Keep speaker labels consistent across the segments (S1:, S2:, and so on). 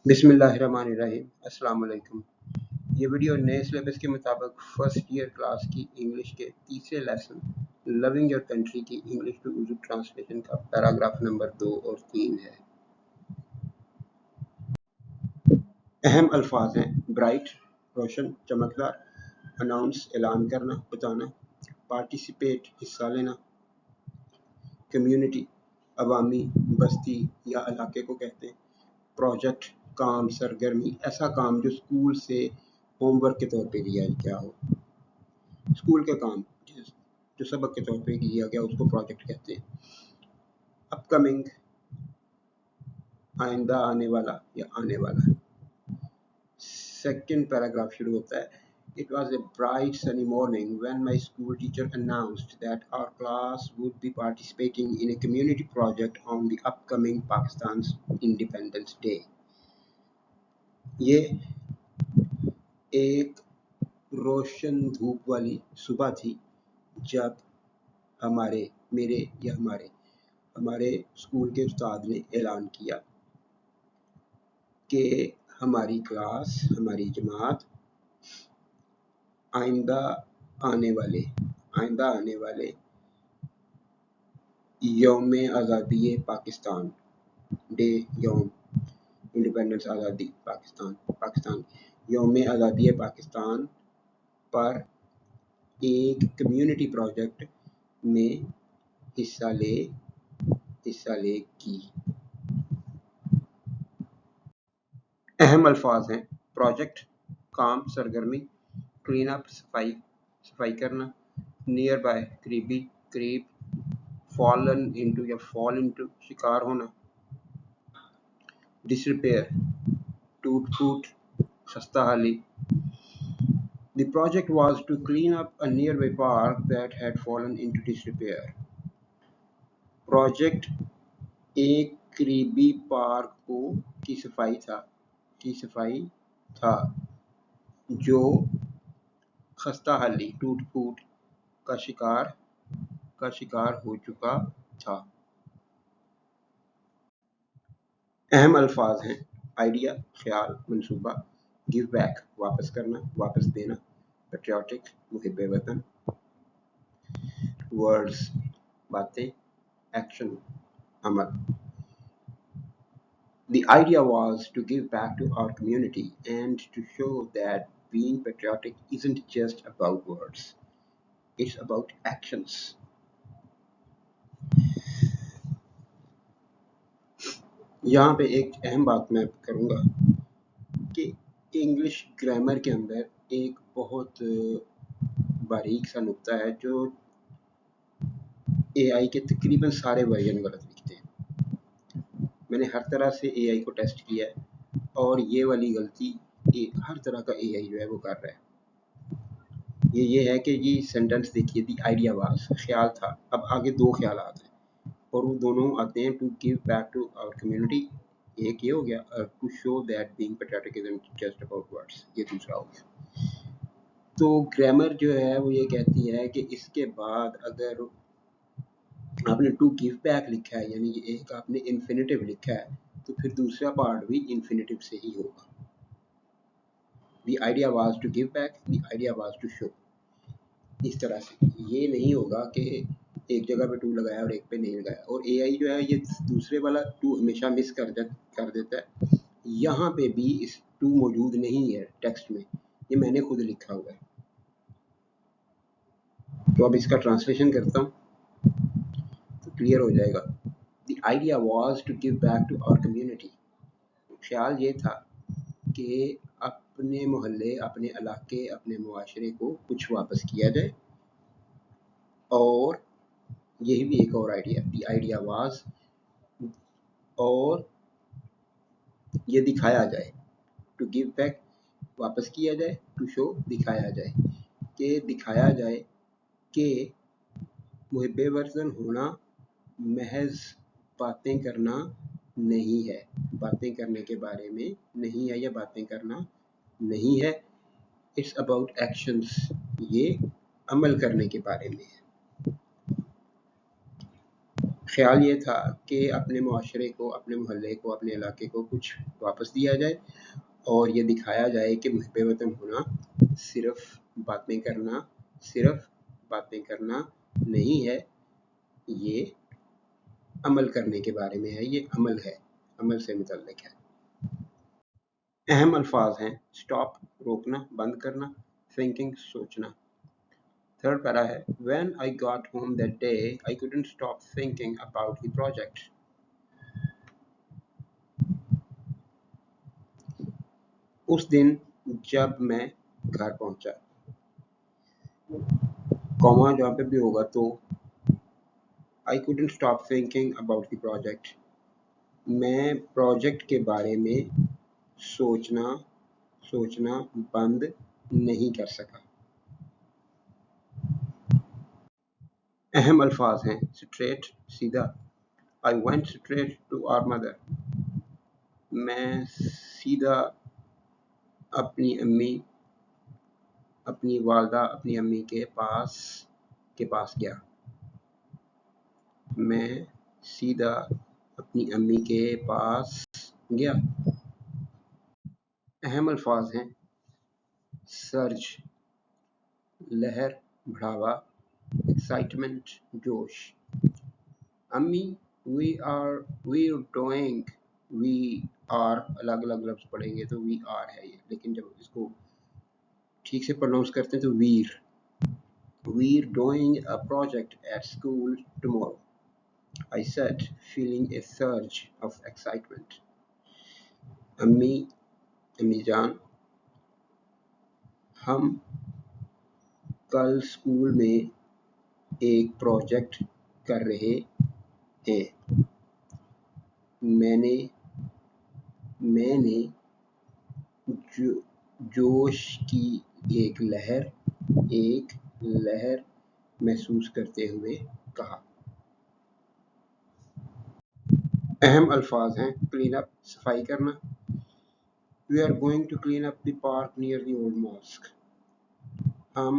S1: बिस्मिल्लाहिर्रहमानिर्रहीम। अस्सलाम वालेकुम। ये वीडियो नए सिलेबस के मुताबिक फर्स्ट ईयर क्लास की इंग्लिश के तीसरे लेसन लविंग योर कंट्री की इंग्लिश टू उर्दू ट्रांसलेशन का पैराग्राफ नंबर 2 और 3 है। अहम अल्फाज हैं ब्राइट रोशन चमकदार, अनाउंस ऐलान करना बताना, पार्टिसिपेट हिस्सा लेना, कम्युनिटी अवामी बस्ती या इलाके को कहते हैं, प्रोजेक्ट काम सरगर्मी ऐसा काम जो स्कूल से होमवर्क के तौर पे दिया गया हो। स्कूल का काम जो सबक के तौर पे दिया गया उसको प्रोजेक्ट कहते हैं। अपकमिंग आइंदा आने वाला या आने वाला। सेकंड पैराग्राफ शुरू होता है It was a bright sunny morning when my school teacher announced that our class would be participating in a community project on the upcoming Pakistan's Independence Day. ये एक रोशन धूप वाली सुबह थी जब हमारे स्कूल के उस्ताद ने ऐलान किया कि हमारी क्लास हमारी जमात आइंदा आने वाले यौम आज़ादी पाकिस्तान डे यौम इंडिपेंडेंस आज़ादी पाकिस्तान यौम आज़ादी पाकिस्तान पर एक कम्युनिटी प्रोजेक्ट में हिस्सा लेगी। अहम अल्फाज हैं प्रोजेक्ट काम सरगर्मी, क्लीन अप सफाई करना, नियर बाय करीब, फॉलन इनटू या फॉल इनटू शिकार होना, डिसरिपेयर टूट फूट खस्ता हाली। The project was to clean up a nearby park that had fallen into disrepair. Project एक करीबी पार्क की सफाई था जो खस्ता हाली टूट फूट का शिकार हो चुका था। अहम अल्फाज हैं आइडिया ख्याल मंसूबा, गिव बैक वापस करना वापस देना, पेट्रियाटिक मुहिब्बे वतन, वर्ड्स बातें, action Amal. The idea was to give back to our community and to show that being patriotic isn't just about words, it's about actions. यहाँ पे एक अहम बात मैं करूँगा कि इंग्लिश ग्रामर के अंदर एक बहुत बारीक सा नुक्ता है जो AI के तकरीबन सारे वर्जन गलत लिखते हैं। मैंने हर तरह से AI को टेस्ट किया है और ये वाली गलती हर तरह का AI जो है वो कर रहा है। ये है कि ये सेंटेंस देखिए, दी आइडिया वाज ख्याल था, अब आगे दो ख्याल आते हैं और वो दोनों आते हैं to give back to our community, एक ये हो गया, और to show that being patriotic isn't just about words, ये दूसरा हो गया। तो ग्रामर जो है वो ये कहती है कि इसके बाद अगर आपने टू गिव बैक लिखा है यानी एक आपने इन्फिनेटिव लिखा है तो फिर दूसरा पार्ट भी इन्फिनेटिव से ही होगा। The idea was to give back, the idea was to show। इस तरह से ये नहीं होगा कि एक जगह पे टू लगाया और एक पे नहीं लगाया। और AI जो है ये दूसरे वाला टू हमेशा मिस कर देता है। यहाँ पे भी इस टू मौजूद नहीं है टेक्स्ट में, ये मैंने खुद लिखा हुआ है। तो अब इसका ट्रांसलेशन करता हूँ तो क्लियर हो जाएगा। The idea was to give back to our community। ख्याल ये था कि अपने मोहल्ले, अपने इलाके, अपने मुआशरे को कुछ वापस किया जाए। और यही भी एक और आइडिया, दी आइडिया वाज, और ये दिखाया जाए, टू गिव बैक वापस किया जाए, टू शो दिखाया जाए कि मुहिब्बे वतन होना महज बातें करना नहीं है, बातें करने के बारे में नहीं है या बातें करना नहीं है, इट्स अबाउट एक्शंस, ये अमल करने के बारे में है। ख्याल ये था कि अपने मुआशरे को, अपने मोहल्ले को, अपने इलाके को कुछ वापस दिया जाए और ये दिखाया जाए कि मुहिब वतन होना सिर्फ बातें करना नहीं है, ये अमल करने के बारे में है, ये अमल है, अमल से मुतल्लिक है। अहम अल्फाज हैं स्टॉप रोकना, बंद करना, थिंकिंग सोचना। थर्ड पैरा है When I got home that day, I couldn't stop thinking about the project. उस दिन जब मैं घर पहुंचा, कॉमा जहाँ पे भी होगा तो I couldn't stop thinking about the project. मैं प्रोजेक्ट के बारे में सोचना बंद नहीं कर सका। अहम अल्फाज हैं स्ट्रेट सीधा, I went straight to our mother. मैं सीधा अपनी वालदा, अपनी अम्मी के पास गया। मैं सीधा अपनी अम्मी के पास गया। अहम अल्फाज हैं सर्ज लहर, बढ़ावा, एक्साइटमेंट जोश। अम्मी वी आर अलग अलग लफ्ज पढ़ेंगे तो वी आर है ये, लेकिन जब इसको ठीक से प्रोनाउंस करते हैं तो we're doing a project at school tomorrow, I said, feeling a surge of excitement. अम्मी जान, हम कल स्कूल में एक प्रोजेक्ट कर रहे हैं। मैंने जोश की एक लहर महसूस करते हुए कहा। अहम अल्फाज हैं क्लीन अप, सफाई करना। We are going to clean up the park near the old mosque. हम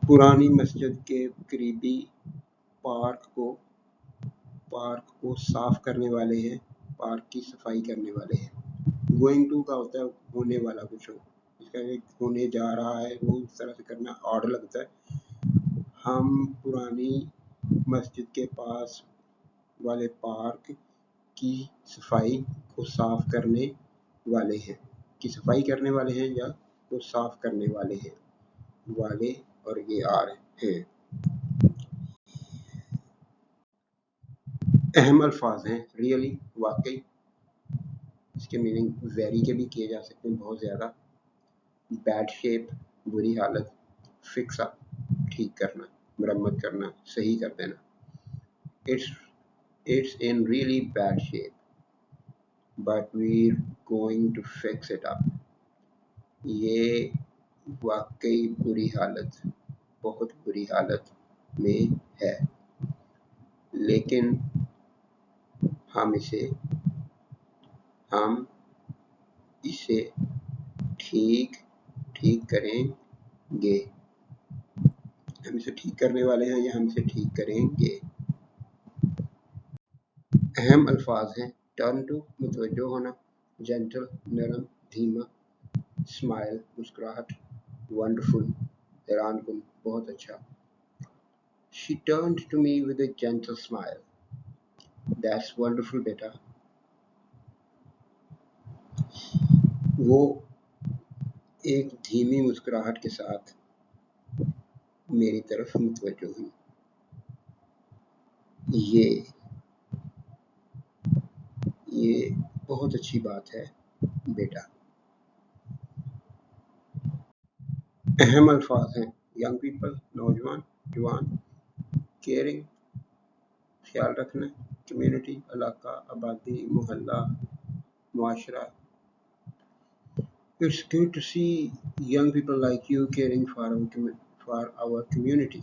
S1: पुरानी मस्जिद के करीबी पार्क को साफ करने वाले हैं, पार्क की सफाई करने वाले हैं। गोइंग टू का होता है होने वाला कुछ हो, इसका एक होने जा रहा है, वो इस तरह से करना ऑर्डर लगता है। हम पुरानी मस्जिद के पास वाले पार्क की सफाई को साफ करने वाले हैं, या को साफ करने वाले हैं, वाले और ये आर हैं। अहम अल्फाज हैं रियली, वाकई, इसके मीनिंग वेरी के भी किए जा सकते हैं, बहुत ज़्यादा। बैड शेप, बुरी हालत। फिक्स अप, ठीक करना, मरम्मत करना, सही कर देना। It's in really bad shape, but we're going to fix it up. ये वाकई बहुत बुरी हालत में है, लेकिन हम इसे ठीक करेंगे। हम इसे ठीक करने वाले हैं या हम इसे ठीक करेंगे। अहम अल्फाज हैं टर्न टू, मुतवज्जो होना, जेंटल, नरम, धीमा, स्माइल, मुस्कुराहट, वंडरफुल, हैरानकुन, बहुत अच्छा। She turned to me with a gentle smile. That's wonderful, बेटा। वो एक धीमी मुस्कुराहट के साथ मेरी तरफ मुतवज्जो हुई। ये बहुत अच्छी बात है बेटा। अहम अल्फाज हैं यंग पीपल, नौजवान, जवान, केयरिंग, ख्याल रखना, कम्युनिटी, इलाका, आबादी, मोहल्ला, मुआशरा। It's good to see young people like you caring for our community.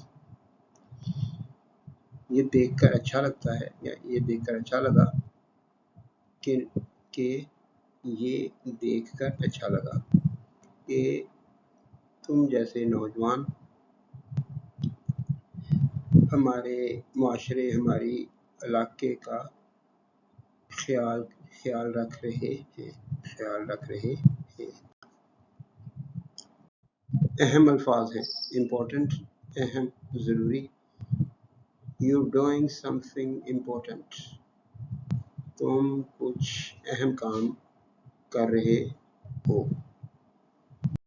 S1: ये देखकर अच्छा लगता है, या ये देखकर अच्छा लगा कि तुम जैसे नौजवान ہمارے معاشرے ہماری علاقے کا خیال رکھ رہے ہیں. اہم الفاظ ہیں امپورٹنٹ، اہم، ضروری. You're doing something important. تم کچھ اہم کام کر رہے ہو.